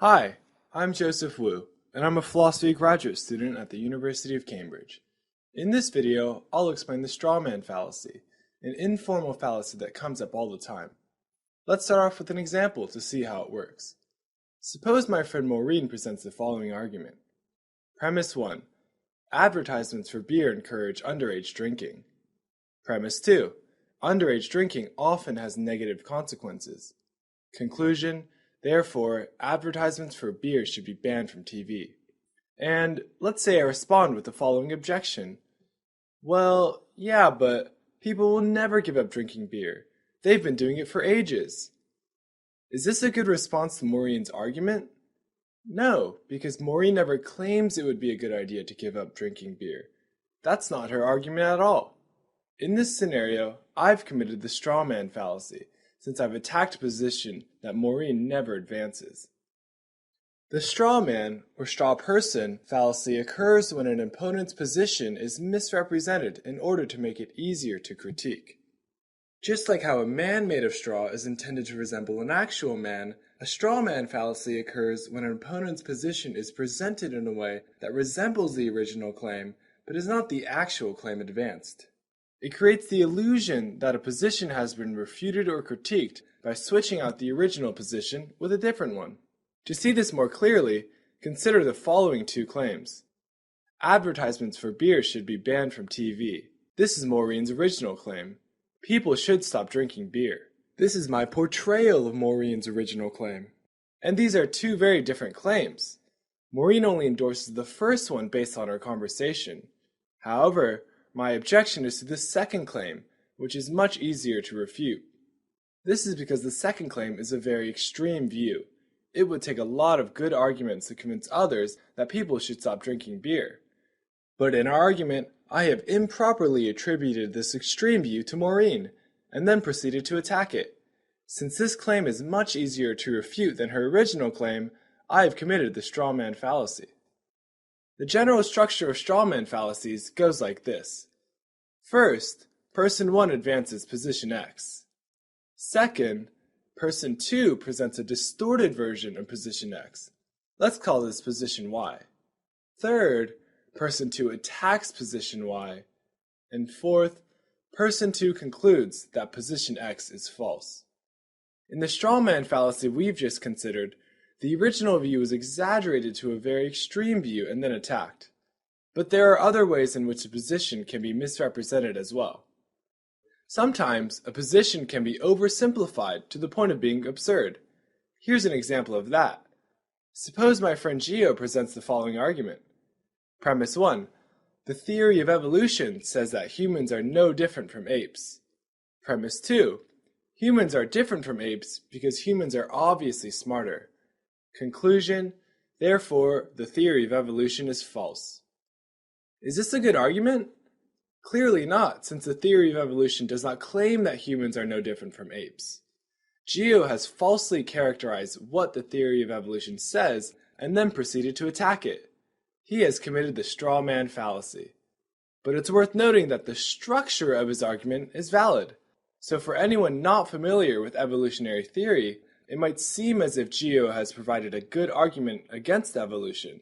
Hi, I'm Joseph Woo, and I'm a philosophy graduate student at the University of Cambridge. In this video, I'll explain the straw man fallacy, an informal fallacy that comes up all the time. Let's start off with an example to see how it works. Suppose my friend Maureen presents the following argument. Premise 1. Advertisements for beer encourage underage drinking. Premise 2. Underage drinking often has negative consequences. Conclusion. Therefore, advertisements for beer should be banned from TV. And let's say I respond with the following objection. Well, yeah, but people will never give up drinking beer. They've been doing it for ages. Is this a good response to Maureen's argument? No, because Maureen never claims it would be a good idea to give up drinking beer. That's not her argument at all. In this scenario, I've committed the straw man fallacy, since I've attacked a position that Maureen never advances. The straw man, or straw person, fallacy occurs when an opponent's position is misrepresented in order to make it easier to critique. Just like how a man made of straw is intended to resemble an actual man, a straw man fallacy occurs when an opponent's position is presented in a way that resembles the original claim, but is not the actual claim advanced. It creates the illusion that a position has been refuted or critiqued by switching out the original position with a different one. To see this more clearly, consider the following two claims. Advertisements for beer should be banned from TV. This is Maureen's original claim. People should stop drinking beer. This is my portrayal of Maureen's original claim. And these are two very different claims. Maureen only endorses the first one based on our conversation. However, my objection is to the second claim, which is much easier to refute. This is because the second claim is a very extreme view. It would take a lot of good arguments to convince others that people should stop drinking beer. But in our argument, I have improperly attributed this extreme view to Maureen, and then proceeded to attack it. Since this claim is much easier to refute than her original claim, I have committed the straw man fallacy. The general structure of straw man fallacies goes like this. First, person 1 advances position X. Second, person 2 presents a distorted version of position X. Let's call this position Y. Third, person 2 attacks position Y. And fourth, person 2 concludes that position X is false. In the straw man fallacy we've just considered, the original view is exaggerated to a very extreme view and then attacked. But there are other ways in which a position can be misrepresented as well. Sometimes, a position can be oversimplified to the point of being absurd. Here's an example of that. Suppose my friend Gio presents the following argument. Premise 1. The theory of evolution says that humans are no different from apes. Premise 2. Humans are different from apes because humans are obviously smarter. Conclusion. Therefore, the theory of evolution is false. Is this a good argument? Clearly not, since the theory of evolution does not claim that humans are no different from apes. Gio has falsely characterized what the theory of evolution says and then proceeded to attack it. He has committed the straw man fallacy. But it's worth noting that the structure of his argument is valid. So for anyone not familiar with evolutionary theory, it might seem as if Gio has provided a good argument against evolution.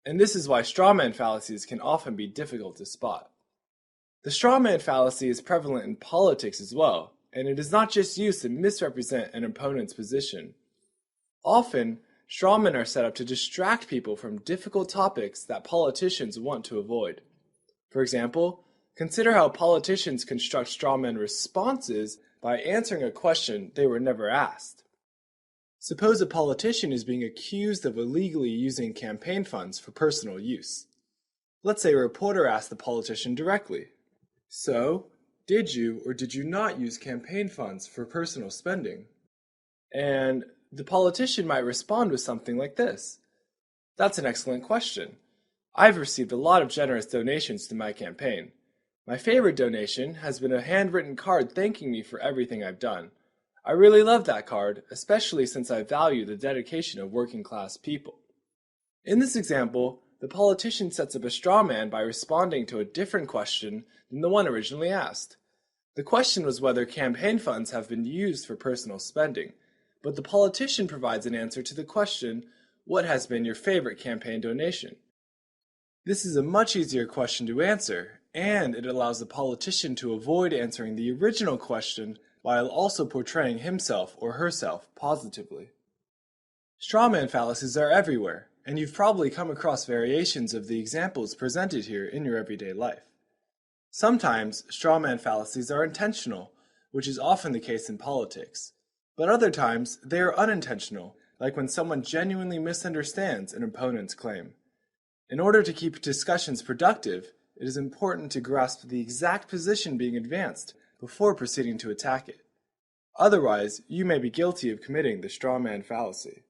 And this is why straw man fallacies can often be difficult to spot. The straw man fallacy is prevalent in politics as well, and it is not just used to misrepresent an opponent's position. Often, straw men are set up to distract people from difficult topics that politicians want to avoid. For example, consider how politicians construct straw man responses by answering a question they were never asked. Suppose a politician is being accused of illegally using campaign funds for personal use. Let's say a reporter asks the politician directly, "So, did you or did you not use campaign funds for personal spending?" And the politician might respond with something like this. "That's an excellent question. I've received a lot of generous donations to my campaign. My favorite donation has been a handwritten card thanking me for everything I've done. I really love that card, especially since I value the dedication of working class people." In this example, the politician sets up a straw man by responding to a different question than the one originally asked. The question was whether campaign funds have been used for personal spending, but the politician provides an answer to the question What has been your favorite campaign donation? This is a much easier question to answer, and it allows the politician to avoid answering the original question while also portraying himself or herself positively. Strawman fallacies are everywhere, and you've probably come across variations of the examples presented here in your everyday life. Sometimes, strawman fallacies are intentional, which is often the case in politics. But other times, they are unintentional, like when someone genuinely misunderstands an opponent's claim. In order to keep discussions productive, it is important to grasp the exact position being advanced before proceeding to attack it. Otherwise, you may be guilty of committing the strawman fallacy.